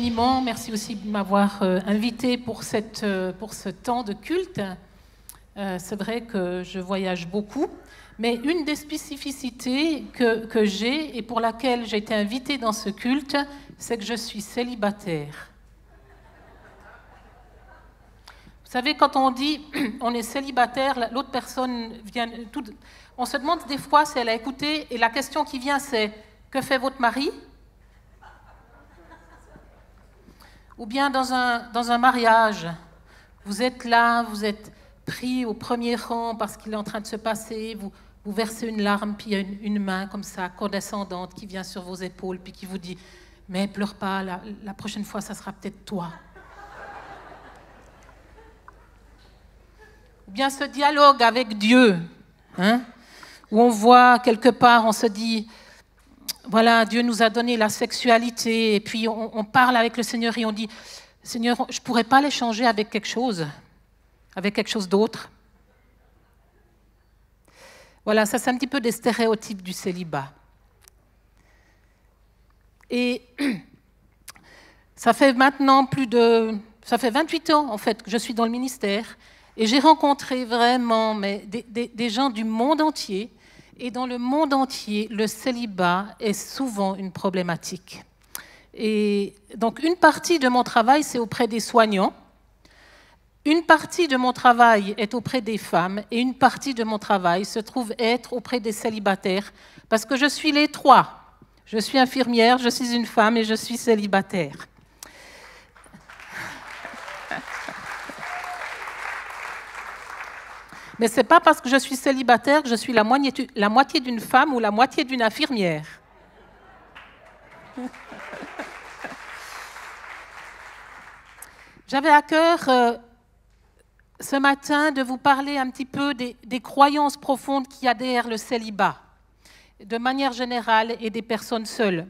infiniment. Merci aussi de m'avoir invité pour ce temps de culte. C'est vrai que je voyage beaucoup, mais une des spécificités que j'ai et pour laquelle j'ai été invitée dans ce culte, c'est que je suis célibataire. Vous savez, quand on dit on est célibataire, l'autre personne vient... on se demande des fois si elle a écouté, et la question qui vient c'est « Que fait votre mari ?» Ou bien dans un mariage, vous êtes là, vous êtes pris au premier rang parce qu'il est en train de se passer, vous versez une larme, puis il y a une main comme ça, condescendante, qui vient sur vos épaules, puis qui vous dit « Mais pleure pas, la prochaine fois, ça sera peut-être toi. » Ou bien ce dialogue avec Dieu, hein, où on voit quelque part, on se dit « Voilà, Dieu nous a donné la sexualité, et puis on parle avec le Seigneur et on dit « Seigneur, je ne pourrais pas l'échanger avec quelque chose d'autre. » Voilà, ça c'est un petit peu des stéréotypes du célibat. Et ça fait maintenant ça fait 28 ans en fait que je suis dans le ministère et j'ai rencontré vraiment des gens du monde entier. Et dans le monde entier, le célibat est souvent une problématique. Et donc une partie de mon travail, c'est auprès des soignants. Une partie de mon travail est auprès des femmes et une partie de mon travail se trouve être auprès des célibataires parce que je suis les trois. Je suis infirmière, je suis une femme et je suis célibataire. Mais ce n'est pas parce que je suis célibataire que je suis la moitié d'une femme ou la moitié d'une infirmière. J'avais à cœur ce matin de vous parler un petit peu des croyances profondes qu'il y a derrière le célibat, de manière générale, et des personnes seules.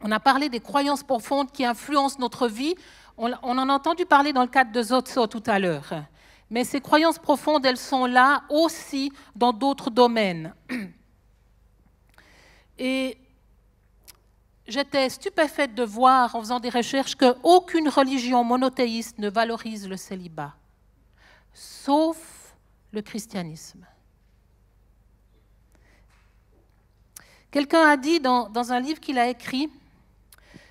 On a parlé des croyances profondes qui influencent notre vie. On en a entendu parler dans le cadre de Zotso tout à l'heure. Mais ces croyances profondes, elles sont là aussi dans d'autres domaines. Et j'étais stupéfaite de voir, en faisant des recherches, qu'aucune religion monothéiste ne valorise le célibat, sauf le christianisme. Quelqu'un a dit dans un livre qu'il a écrit,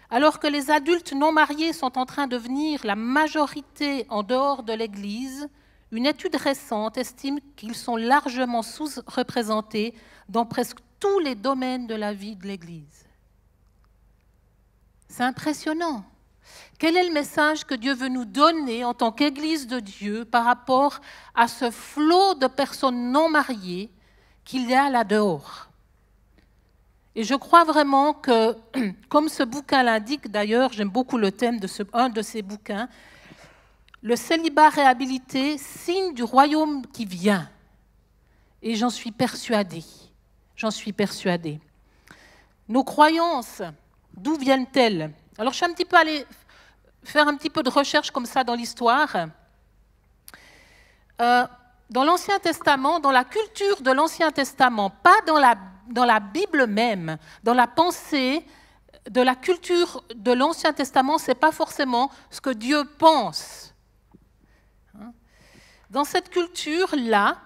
alors que les adultes non mariés sont en train de devenir la majorité en dehors de l'Église, une étude récente estime qu'ils sont largement sous-représentés dans presque tous les domaines de la vie de l'Église. C'est impressionnant. Quel est le message que Dieu veut nous donner en tant qu'Église de Dieu par rapport à ce flot de personnes non mariées qu'il y a là dehors? Et je crois vraiment que, comme ce bouquin l'indique d'ailleurs, j'aime beaucoup le thème de un de ces bouquins, le célibat réhabilité, signe du royaume qui vient. Et j'en suis persuadée. Nos croyances, d'où viennent-elles? Alors je suis un petit peu allée faire un petit peu de recherche comme ça dans l'histoire. Dans l'Ancien Testament, dans la culture de l'Ancien Testament, pas dans la Bible même, dans la pensée de la culture de l'Ancien Testament, ce n'est pas forcément ce que Dieu pense. Dans cette culture-là,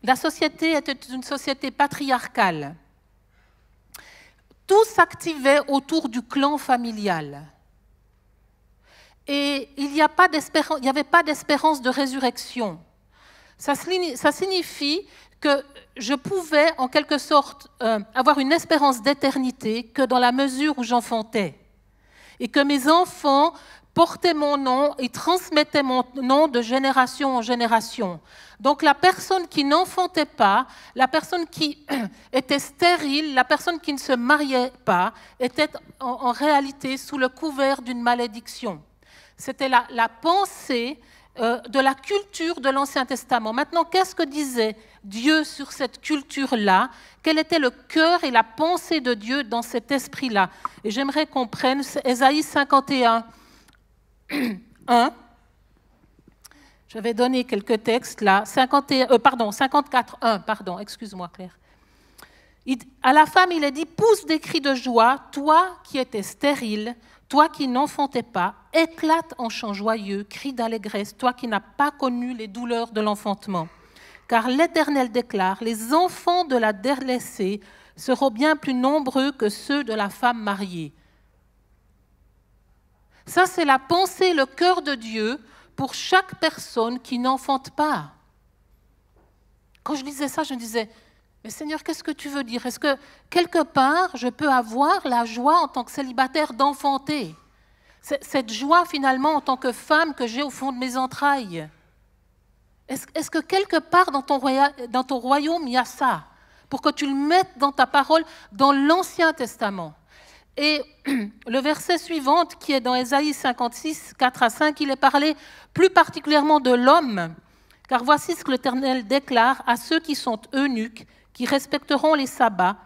la société était une société patriarcale. Tout s'activait autour du clan familial. Et il n'y avait pas d'espérance de résurrection. Ça signifie que je pouvais, en quelque sorte, avoir une espérance d'éternité que dans la mesure où j'enfantais. Et que mes enfants portaient mon nom et transmettaient mon nom de génération en génération. Donc la personne qui n'enfantait pas, la personne qui était stérile, la personne qui ne se mariait pas, était en réalité sous le couvert d'une malédiction. C'était la pensée de la culture de l'Ancien Testament. Maintenant, qu'est-ce que disait Dieu sur cette culture-là? Quel était le cœur et la pensée de Dieu dans cet esprit-là? Et j'aimerais qu'on prenne Ésaïe 51, 1. J'avais donné quelques textes là. 54, 1, pardon, excuse-moi Claire. À la femme, il est dit, pousse des cris de joie, toi qui étais stérile, toi qui n'enfantais pas, éclate en chants joyeux, crie d'allégresse, toi qui n'as pas connu les douleurs de l'enfantement. Car l'Éternel déclare, les enfants de la délaissée seront bien plus nombreux que ceux de la femme mariée. Ça, c'est la pensée, le cœur de Dieu pour chaque personne qui n'enfante pas. Quand je lisais ça, je me disais, mais Seigneur, qu'est-ce que tu veux dire? Est-ce que quelque part, je peux avoir la joie en tant que célibataire d'enfanter? Cette joie, finalement, en tant que femme que j'ai au fond de mes entrailles. Est-ce que quelque part dans ton royaume, il y a ça? Pour que tu le mettes dans ta parole, dans l'Ancien Testament. Et le verset suivant, qui est dans Ésaïe 56, 4 à 5, il est parlé plus particulièrement de l'homme. Car voici ce que l'Éternel déclare à ceux qui sont eunuques, qui respecteront les sabbats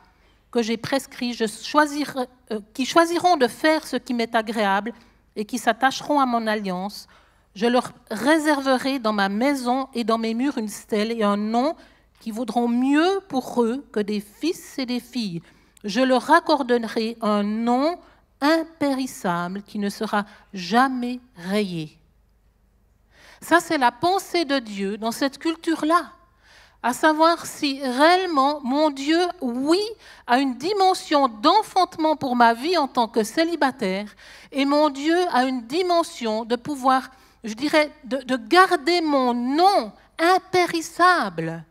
que j'ai prescrits, qui choisiront de faire ce qui m'est agréable et qui s'attacheront à mon alliance. Je leur réserverai dans ma maison et dans mes murs une stèle et un nom qui vaudront mieux pour eux que des fils et des filles. Je leur accorderai un nom impérissable qui ne sera jamais rayé. Ça, c'est la pensée de Dieu dans cette culture-là. À savoir si réellement mon Dieu, oui, a une dimension d'enfantement pour ma vie en tant que célibataire, et mon Dieu a une dimension de pouvoir, je dirais, de garder mon nom impérissable,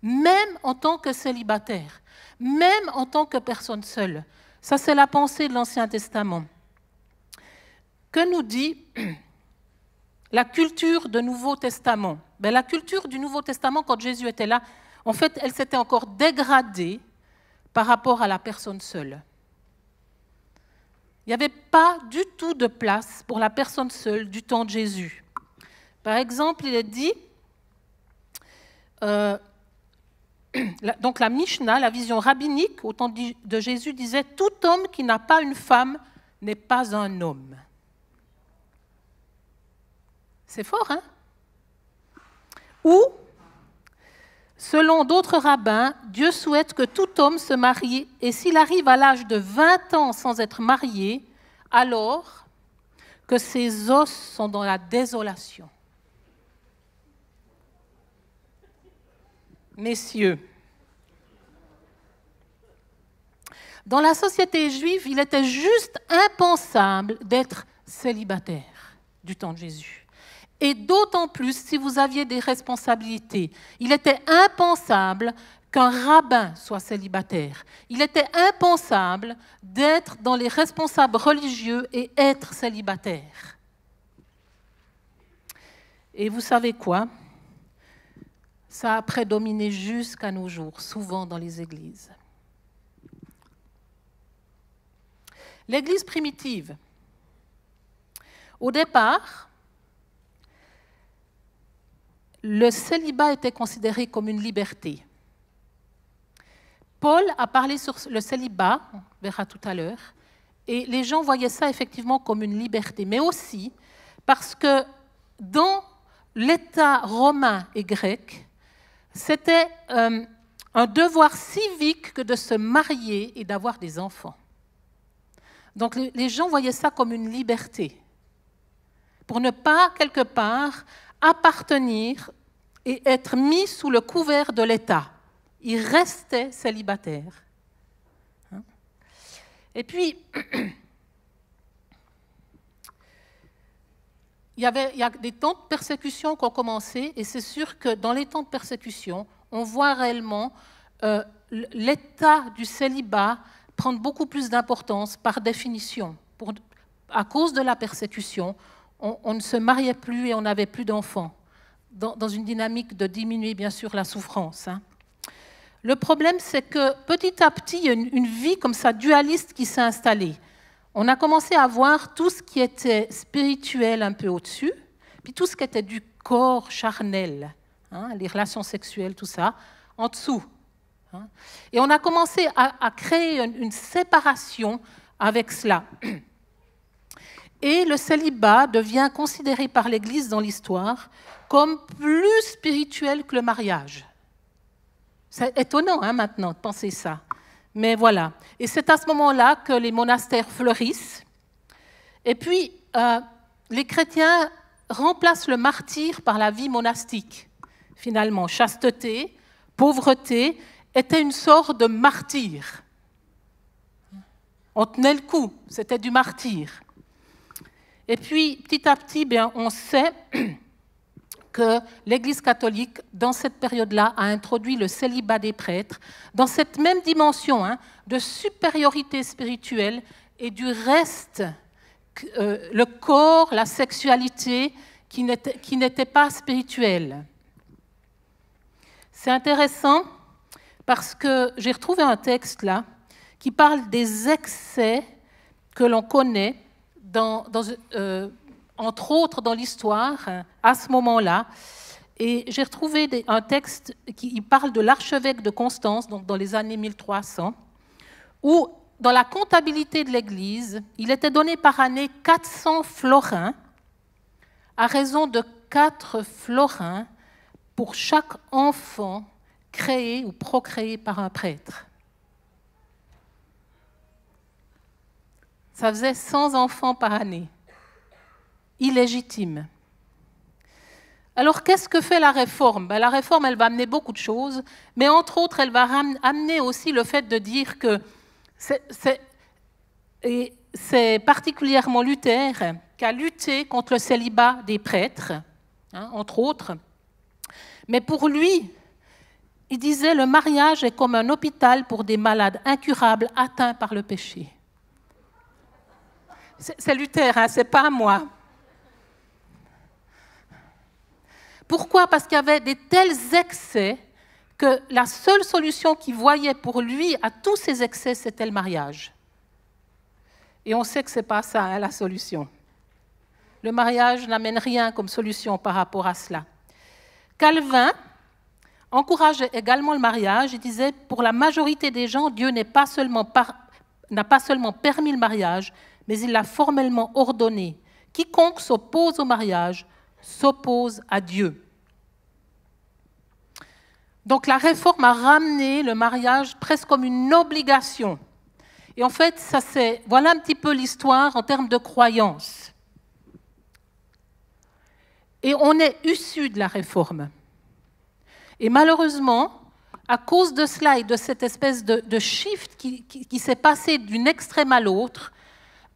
même en tant que célibataire, même en tant que personne seule. Ça, c'est la pensée de l'Ancien Testament. Que nous dit la culture du Nouveau Testament? La culture du Nouveau Testament, quand Jésus était là, en fait, elle s'était encore dégradée par rapport à la personne seule. Il n'y avait pas du tout de place pour la personne seule du temps de Jésus. Par exemple, il est dit, donc la Mishnah, la vision rabbinique au temps de Jésus disait « Tout homme qui n'a pas une femme n'est pas un homme ». C'est fort, hein? Ou, selon d'autres rabbins, Dieu souhaite que tout homme se marie et s'il arrive à l'âge de 20 ans sans être marié, alors que ses os sont dans la désolation. Messieurs, dans la société juive, il était juste impensable d'être célibataire du temps de Jésus. Et d'autant plus si vous aviez des responsabilités. Il était impensable qu'un rabbin soit célibataire. Il était impensable d'être dans les responsables religieux et être célibataire. Et vous savez quoi? Ça a prédominé jusqu'à nos jours, souvent dans les églises. L'église primitive, au départ, le célibat était considéré comme une liberté. Paul a parlé sur le célibat, on verra tout à l'heure, et les gens voyaient ça effectivement comme une liberté, mais aussi parce que dans l'État romain et grec, c'était un devoir civique que de se marier et d'avoir des enfants. Donc les gens voyaient ça comme une liberté, pour ne pas, quelque part, appartenir et être mis sous le couvert de l'État. Il restait célibataire. Et puis, il y a des temps de persécution qui ont commencé, et c'est sûr que dans les temps de persécution, on voit réellement l'état du célibat prendre beaucoup plus d'importance par définition. À cause de la persécution, on ne se mariait plus et on n'avait plus d'enfants, dans une dynamique de diminuer, bien sûr, la souffrance. Le problème, c'est que petit à petit, il y a une vie comme ça, dualiste, qui s'est installée. On a commencé à voir tout ce qui était spirituel un peu au-dessus, puis tout ce qui était du corps charnel, les relations sexuelles, tout ça, en dessous. Et on a commencé à créer une séparation avec cela. Et le célibat devient considéré par l'Église dans l'histoire comme plus spirituel que le mariage. C'est étonnant maintenant de penser ça. Mais voilà. Et c'est à ce moment-là que les monastères fleurissent. Et puis, les chrétiens remplacent le martyre par la vie monastique. Finalement, chasteté, pauvreté était une sorte de martyr. On tenait le coup, c'était du martyr. Et puis, petit à petit, on sait que l'Église catholique, dans cette période-là, a introduit le célibat des prêtres, dans cette même dimension de supériorité spirituelle et du reste, le corps, la sexualité, qui n'était pas spirituelle. C'est intéressant parce que j'ai retrouvé un texte là qui parle des excès que l'on connaît, entre autres dans l'histoire, à ce moment-là. Et j'ai retrouvé un texte qui parle de l'archevêque de Constance, donc dans les années 1300, où, dans la comptabilité de l'Église, il était donné par année 400 florins, à raison de 4 florins pour chaque enfant créé ou procréé par un prêtre. Ça faisait 100 enfants par année, illégitimes. Alors, qu'est-ce que fait la réforme? La réforme, elle va amener beaucoup de choses, mais entre autres, elle va amener aussi le fait de dire que c'est particulièrement Luther qui a lutté contre le célibat des prêtres, entre autres. Mais pour lui, il disait le mariage est comme un hôpital pour des malades incurables atteints par le péché. C'est Luther, c'est pas moi. Pourquoi? Parce qu'il y avait des tels excès que la seule solution qu'il voyait pour lui à tous ces excès, c'était le mariage. Et on sait que ce n'est pas ça, la solution. Le mariage n'amène rien comme solution par rapport à cela. Calvin encourageait également le mariage. Il disait, pour la majorité des gens, Dieu n'a pas seulement permis le mariage, mais il l'a formellement ordonné. Quiconque s'oppose au mariage s'oppose à Dieu. Donc la réforme a ramené le mariage presque comme une obligation. Et en fait, voilà un petit peu l'histoire en termes de croyance. Et on est issu de la réforme. Et malheureusement, à cause de cela et de cette espèce de shift qui s'est passé d'une extrême à l'autre,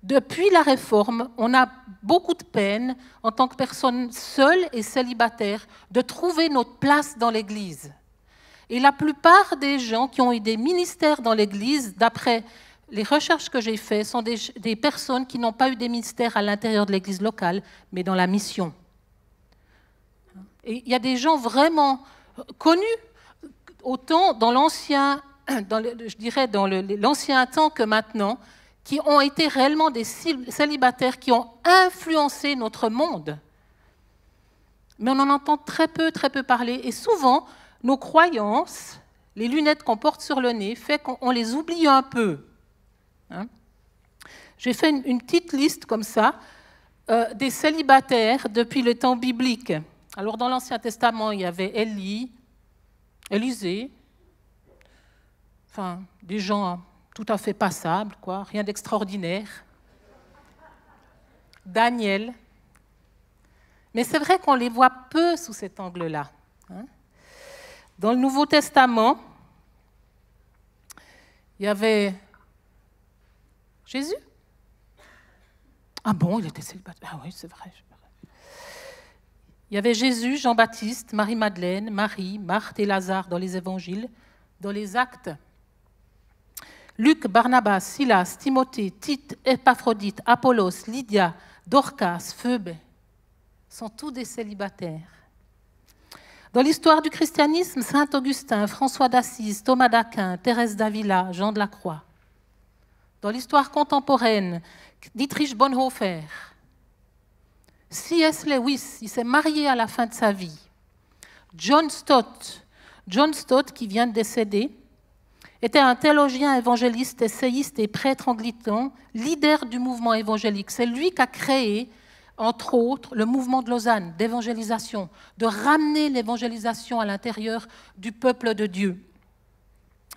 depuis la réforme, on a beaucoup de peine, en tant que personne seule et célibataire, de trouver notre place dans l'Église. Et la plupart des gens qui ont eu des ministères dans l'Église, d'après les recherches que j'ai faites, sont des personnes qui n'ont pas eu des ministères à l'intérieur de l'Église locale, mais dans la mission. Et il y a des gens vraiment connus, autant dans l'ancien temps que maintenant, qui ont été réellement des célibataires, qui ont influencé notre monde. Mais on en entend très peu parler. Et souvent, nos croyances, les lunettes qu'on porte sur le nez, fait qu'on les oublie un peu. J'ai fait une petite liste comme ça des célibataires depuis le temps biblique. Alors, dans l'Ancien Testament, il y avait Élisée, enfin, des gens tout à fait passables, quoi, rien d'extraordinaire. Daniel. Mais c'est vrai qu'on les voit peu sous cet angle-là. Dans le Nouveau Testament, il y avait Jésus. Ah bon, il était célibataire. Ah oui, c'est vrai. Il y avait Jésus, Jean-Baptiste, Marie-Madeleine, Marie, Marthe et Lazare dans les évangiles, dans les actes. Luc, Barnabas, Silas, Timothée, Tite, Épaphrodite, Apollos, Lydia, Dorcas, Phoebe sont tous des célibataires. Dans l'histoire du christianisme, Saint Augustin, François d'Assise, Thomas d'Aquin, Thérèse d'Avila, Jean de la Croix. Dans l'histoire contemporaine, Dietrich Bonhoeffer, C.S. Lewis, il s'est marié à la fin de sa vie. John Stott, qui vient de décéder, était un théologien, évangéliste, essayiste et prêtre anglican, leader du mouvement évangélique. C'est lui qui a créé, entre autres, le mouvement de Lausanne, d'évangélisation, de ramener l'évangélisation à l'intérieur du peuple de Dieu.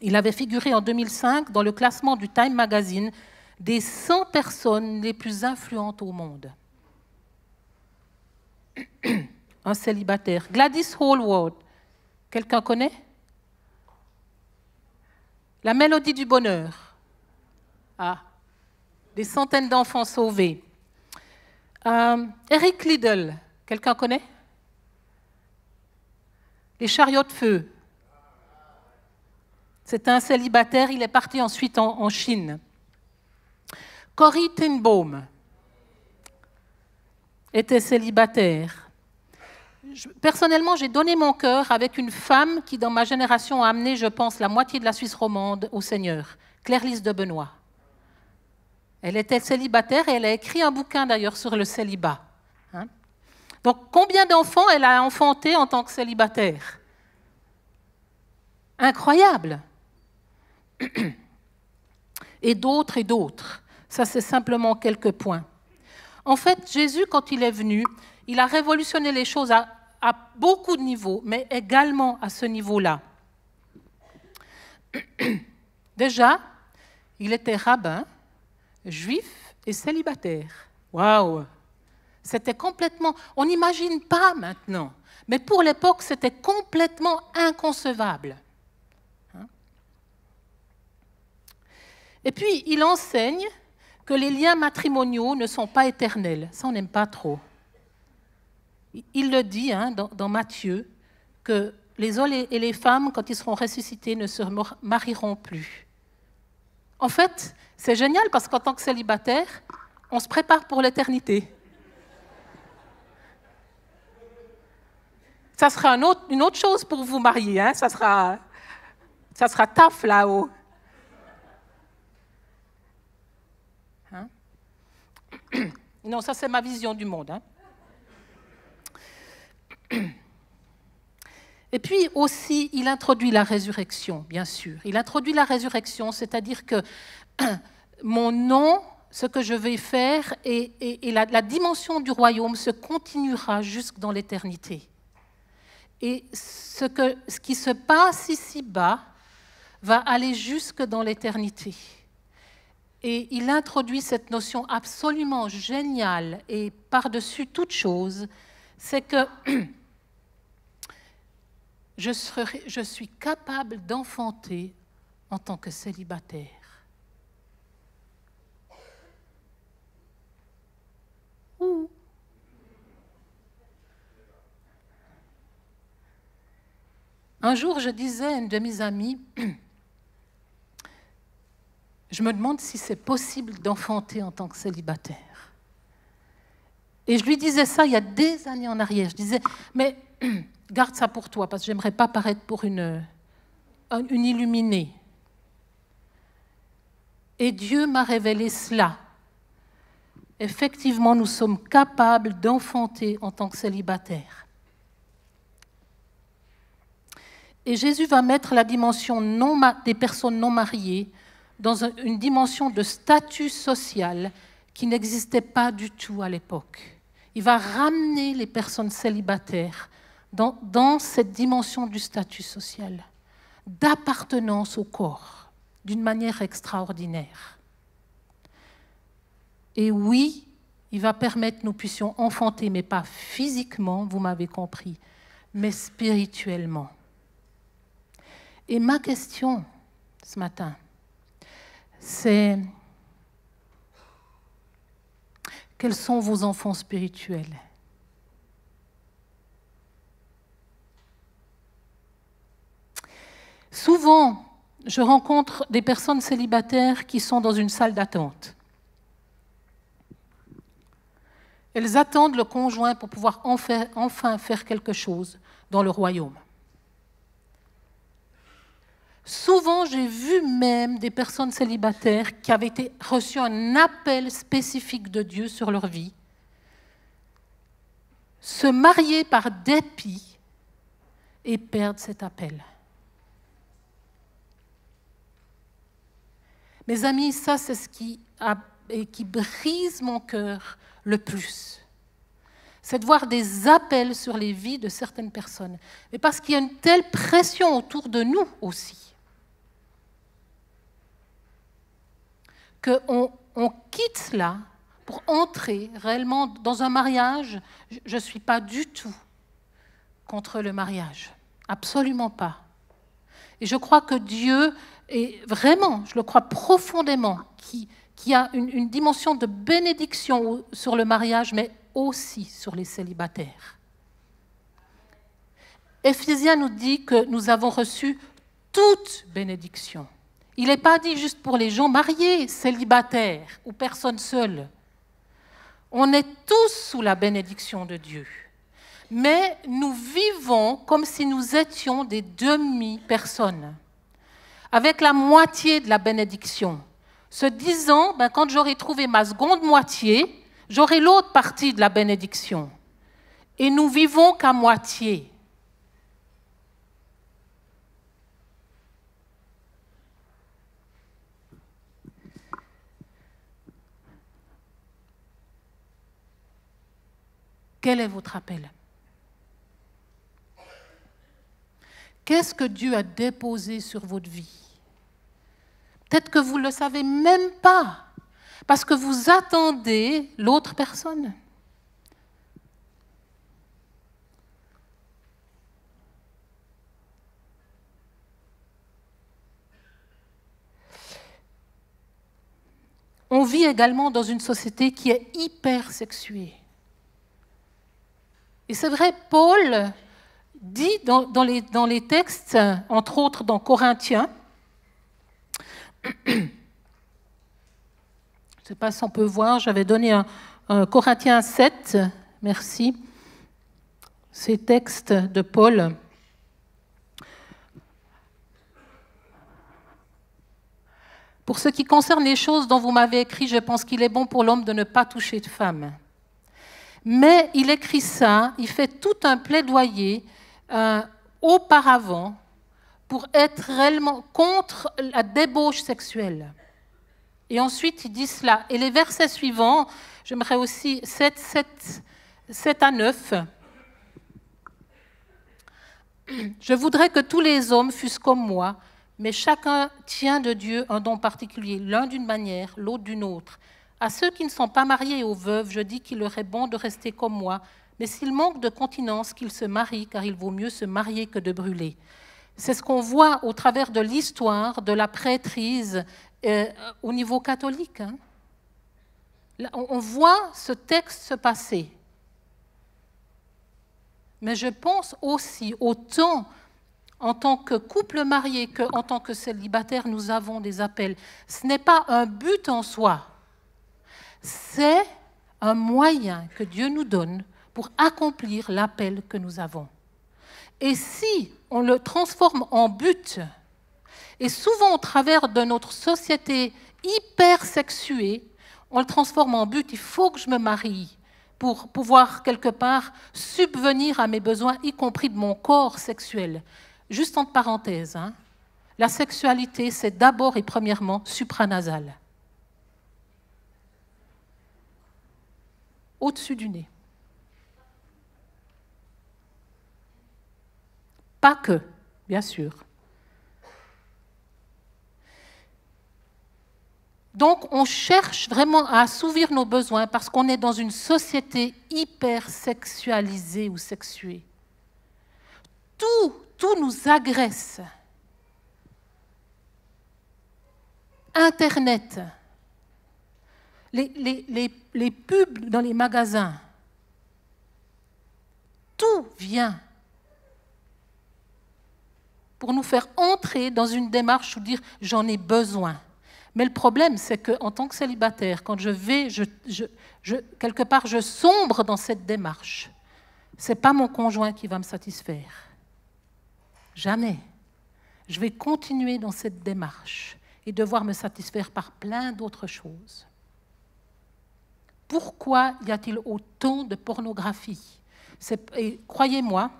Il avait figuré en 2005 dans le classement du Time Magazine des 100 personnes les plus influentes au monde. Un célibataire. Gladys Hallward, quelqu'un connaît? La mélodie du bonheur. Ah, des centaines d'enfants sauvés. Eric Liddell, quelqu'un connaît? Les chariots de feu. C'est un célibataire, il est parti ensuite en Chine. Corrie ten Boom était célibataire. Personnellement, j'ai donné mon cœur avec une femme qui, dans ma génération, a amené, je pense, la moitié de la Suisse romande au Seigneur, Claire-Lise de Benoît. Elle était célibataire et elle a écrit un bouquin, d'ailleurs, sur le célibat. Hein? Donc, combien d'enfants elle a enfanté en tant que célibataire? Incroyable! Et d'autres et d'autres. Ça, c'est simplement quelques points. En fait, Jésus, quand il est venu, il a révolutionné les choses à beaucoup de niveaux, mais également à ce niveau-là. Déjà, il était rabbin, juif et célibataire. Waouh! C'était complètement... On n'imagine pas maintenant, mais pour l'époque, c'était complètement inconcevable. Et puis, il enseigne que les liens matrimoniaux ne sont pas éternels. Ça, on n'aime pas trop. Il le dit dans Matthieu, que les hommes et les femmes, quand ils seront ressuscités, ne se marieront plus. En fait, c'est génial parce qu'en tant que célibataire, on se prépare pour l'éternité. Ça sera une autre chose pour vous marier. Hein? Ça sera taf là-haut. Hein? Non, ça c'est ma vision du monde. Hein? Et puis aussi, il introduit la résurrection, bien sûr. Il introduit la résurrection, c'est-à-dire que mon nom, ce que je vais faire, et la dimension du royaume se continuera jusque dans l'éternité. Et ce qui se passe ici-bas va aller jusque dans l'éternité. Et il introduit cette notion absolument géniale et par-dessus toute chose, c'est que je suis capable d'enfanter en tant que célibataire. Ouh. Un jour, je disais à une de mes amies, je me demande si c'est possible d'enfanter en tant que célibataire. Et je lui disais ça il y a des années en arrière. Je disais, mais garde ça pour toi, parce que je n'aimerais pas paraître pour une illuminée. Et Dieu m'a révélé cela. Effectivement, nous sommes capables d'enfanter en tant que célibataire. Et Jésus va mettre la dimension des personnes non mariées dans une dimension de statut social qui n'existait pas du tout à l'époque. Il va ramener les personnes célibataires dans cette dimension du statut social, d'appartenance au corps, d'une manière extraordinaire. Et oui, il va permettre que nous puissions enfanter, mais pas physiquement, vous m'avez compris, mais spirituellement. Et ma question ce matin, c'est quels sont vos enfants spirituels? Souvent, je rencontre des personnes célibataires qui sont dans une salle d'attente. Elles attendent le conjoint pour pouvoir enfin faire quelque chose dans le royaume. Souvent, j'ai vu même des personnes célibataires qui avaient reçu un appel spécifique de Dieu sur leur vie, se marier par dépit et perdre cet appel. Mes amis, ça c'est ce qui brise mon cœur le plus. C'est de voir des appels sur les vies de certaines personnes. Mais parce qu'il y a une telle pression autour de nous aussi. qu'on quitte cela pour entrer réellement dans un mariage. Je ne suis pas du tout contre le mariage, absolument pas. Et je crois que Dieu est vraiment, je le crois profondément, qui a une dimension de bénédiction sur le mariage, mais aussi sur les célibataires. Éphésiens nous dit que nous avons reçu toute bénédiction. Il n'est pas dit juste pour les gens mariés, célibataires ou personnes seules. On est tous sous la bénédiction de Dieu. Mais nous vivons comme si nous étions des demi-personnes, avec la moitié de la bénédiction, se disant, quand j'aurai trouvé ma seconde moitié, j'aurai l'autre partie de la bénédiction. Et nous vivons qu'à moitié. Quel est votre appel? Qu'est-ce que Dieu a déposé sur votre vie? Peut-être que vous ne le savez même pas, parce que vous attendez l'autre personne. On vit également dans une société qui est hyper sexuée. Et c'est vrai, Paul dit dans les textes, entre autres dans Corinthiens, je ne sais pas si on peut voir, j'avais donné un Corinthiens 7, merci, ces textes de Paul. Pour ce qui concerne les choses dont vous m'avez écrit, je pense qu'il est bon pour l'homme de ne pas toucher de femme. Mais il écrit ça, il fait tout un plaidoyer auparavant pour être réellement contre la débauche sexuelle. Et ensuite, il dit cela. Et les versets suivants, j'aimerais aussi 7 à 9. Je voudrais que tous les hommes fussent comme moi, mais chacun tient de Dieu un don particulier, l'un d'une manière, l'autre d'une autre. À ceux qui ne sont pas mariés et aux veuves, je dis qu'il leur est bon de rester comme moi, mais s'ils manquent de continence, qu'ils se marient, car il vaut mieux se marier que de brûler. C'est ce qu'on voit au travers de l'histoire de la prêtrise au niveau catholique. Hein. Là, on voit ce texte se passer. Mais je pense aussi, autant en tant que couple marié qu'en tant que célibataire, nous avons des appels. Ce n'est pas un but en soi. C'est un moyen que Dieu nous donne pour accomplir l'appel que nous avons. Et si on le transforme en but, et souvent au travers de notre société hyper sexuée, on le transforme en but, il faut que je me marie pour pouvoir quelque part subvenir à mes besoins, y compris de mon corps sexuel. Juste entre parenthèses, hein, la sexualité, c'est d'abord et premièrement supranasal. Au-dessus du nez. Pas que, bien sûr. Donc, on cherche vraiment à assouvir nos besoins parce qu'on est dans une société hyper sexualisée ou sexuée. Tout nous agresse. Internet, les pubs dans les magasins, tout vient pour nous faire entrer dans une démarche où dire « j'en ai besoin ». Mais le problème, c'est qu'en tant que célibataire, quand je vais, quelque part, je sombre dans cette démarche. Ce n'est pas mon conjoint qui va me satisfaire. Jamais. Je vais continuer dans cette démarche et devoir me satisfaire par plein d'autres choses. Pourquoi y a-t-il autant de pornographie? Et croyez-moi,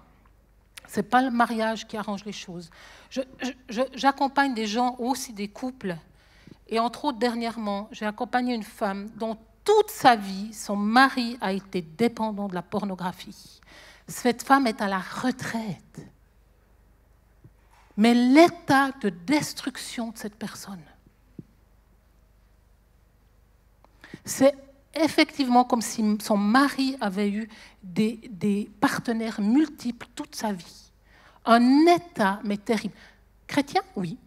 ce n'est pas le mariage qui arrange les choses. J'accompagne des gens, aussi des couples, et entre autres, dernièrement, j'ai accompagné une femme dont toute sa vie, son mari a été dépendant de la pornographie. Cette femme est à la retraite. Mais l'état de destruction de cette personne, C'est effectivement comme si son mari avait eu des partenaires multiples toute sa vie. Un état, mais terrible. Chrétien, oui.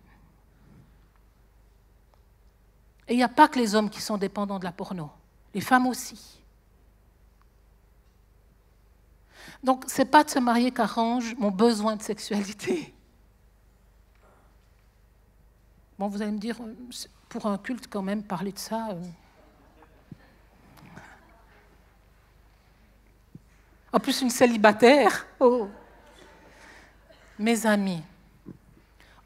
Et il n'y a pas que les hommes qui sont dépendants de la porno, les femmes aussi. Donc, ce n'est pas de se marier qu'arrange mon besoin de sexualité. Bon, vous allez me dire, pour un culte quand même, parler de ça... En plus, une célibataire. Oh. Mes amis,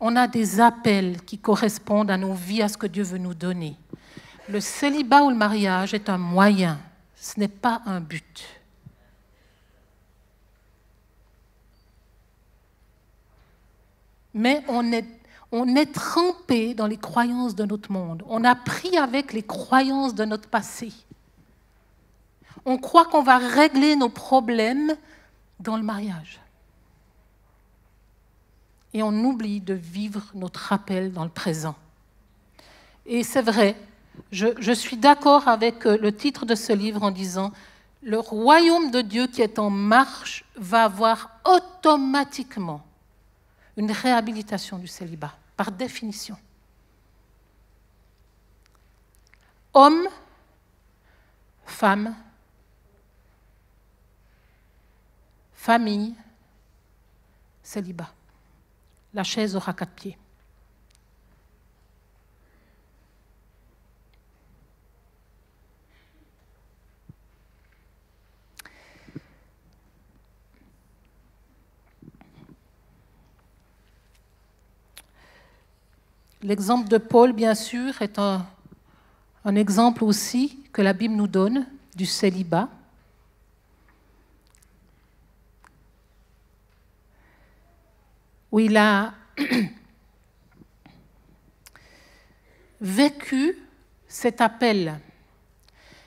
on a des appels qui correspondent à nos vies, à ce que Dieu veut nous donner. Le célibat ou le mariage est un moyen, ce n'est pas un but. Mais on est trempé dans les croyances de notre monde. On a pris avec les croyances de notre passé. On croit qu'on va régler nos problèmes dans le mariage. Et on oublie de vivre notre appel dans le présent. Et c'est vrai, je suis d'accord avec le titre de ce livre en disant « Le royaume de Dieu qui est en marche va avoir automatiquement une réhabilitation du célibat, par définition. » Hommes, femmes, famille, célibat. La chaise aura 4 pieds. L'exemple de Paul, bien sûr, est un exemple aussi que la Bible nous donne du célibat. Où il a vécu cet appel.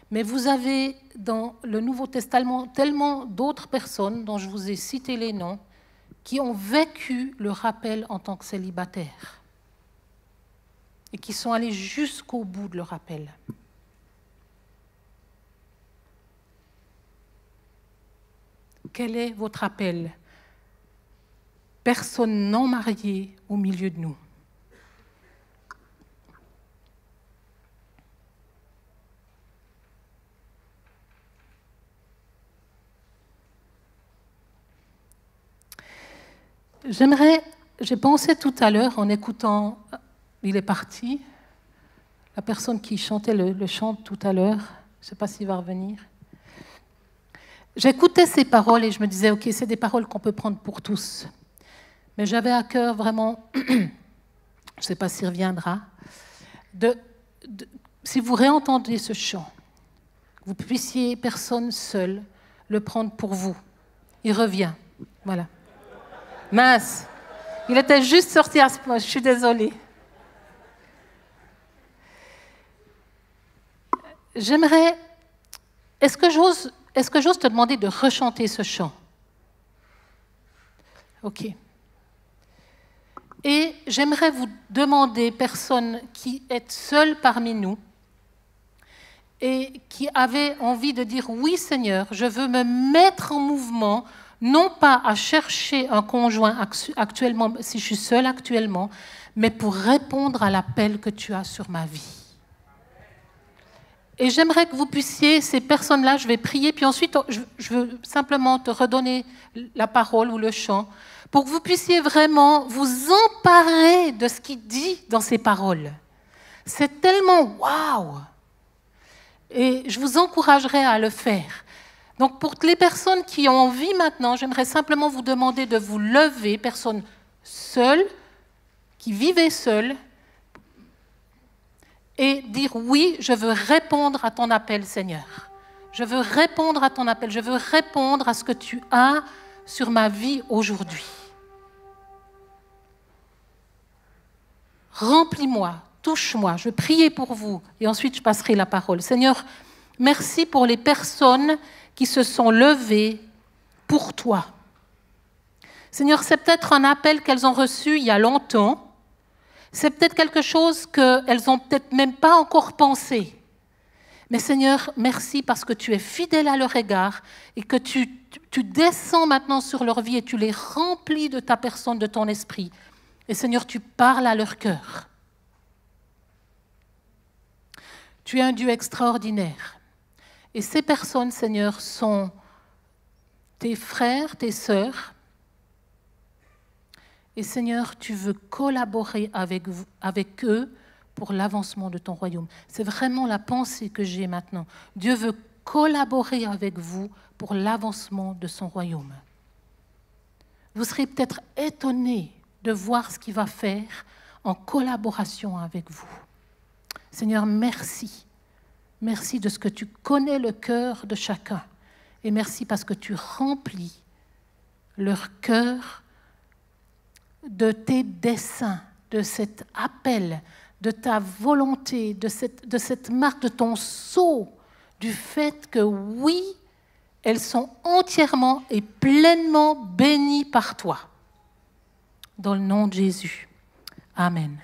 Mais vous avez dans le Nouveau Testament tellement d'autres personnes, dont je vous ai cité les noms, qui ont vécu le rappel en tant que célibataires et qui sont allés jusqu'au bout de leur appel. Quel est votre appel ? Personne non mariée au milieu de nous. J'ai pensé tout à l'heure en écoutant, il est parti, la personne qui chantait le chant tout à l'heure, je ne sais pas s'il va revenir. J'écoutais ces paroles et je me disais, ok, c'est des paroles qu'on peut prendre pour tous. Mais j'avais à cœur vraiment, je ne sais pas s'il reviendra, si vous réentendez ce chant, vous puissiez, personne seule, le prendre pour vous. Il revient, voilà. Mince, il était juste sorti à ce point, je suis désolée. Est-ce que j'ose te demander de rechanter ce chant? Ok. Et j'aimerais vous demander, personne qui est seule parmi nous et qui avait envie de dire « Oui Seigneur, je veux me mettre en mouvement, non pas à chercher un conjoint actuellement, si je suis seule actuellement, mais pour répondre à l'appel que tu as sur ma vie. » Et j'aimerais que vous puissiez, ces personnes-là, je vais prier, puis ensuite je veux simplement te redonner la parole ou le chant, pour que vous puissiez vraiment vous emparer de ce qu'il dit dans ces paroles. C'est tellement waouh! Et je vous encouragerai à le faire. Donc pour les personnes qui ont envie maintenant, j'aimerais simplement vous demander de vous lever, personnes seules, qui vivez seules, et dire oui, je veux répondre à ton appel, Seigneur. Je veux répondre à ton appel, je veux répondre à ce que tu as sur ma vie aujourd'hui. Remplis-moi, touche-moi, je vais prier pour vous et ensuite je passerai la parole. Seigneur, merci pour les personnes qui se sont levées pour toi. Seigneur, c'est peut-être un appel qu'elles ont reçu il y a longtemps. C'est peut-être quelque chose qu'elles n'ont peut-être même pas encore pensé. Mais Seigneur, merci parce que tu es fidèle à leur égard et que tu descends maintenant sur leur vie et tu les remplis de ta personne, de ton esprit. Et Seigneur, tu parles à leur cœur. Tu es un Dieu extraordinaire. Et ces personnes, Seigneur, sont tes frères, tes sœurs. Et Seigneur, tu veux collaborer avec eux pour l'avancement de ton royaume. C'est vraiment la pensée que j'ai maintenant. Dieu veut collaborer avec vous pour l'avancement de son royaume. Vous serez peut-être étonnés de voir ce qu'il va faire en collaboration avec vous. Seigneur, merci. Merci de ce que tu connais le cœur de chacun. Et merci parce que tu remplis leur cœur de tes desseins, de cet appel, de ta volonté, de cette marque, de ton sceau, du fait que oui, elles sont entièrement et pleinement bénies par toi. Dans le nom de Jésus. Amen.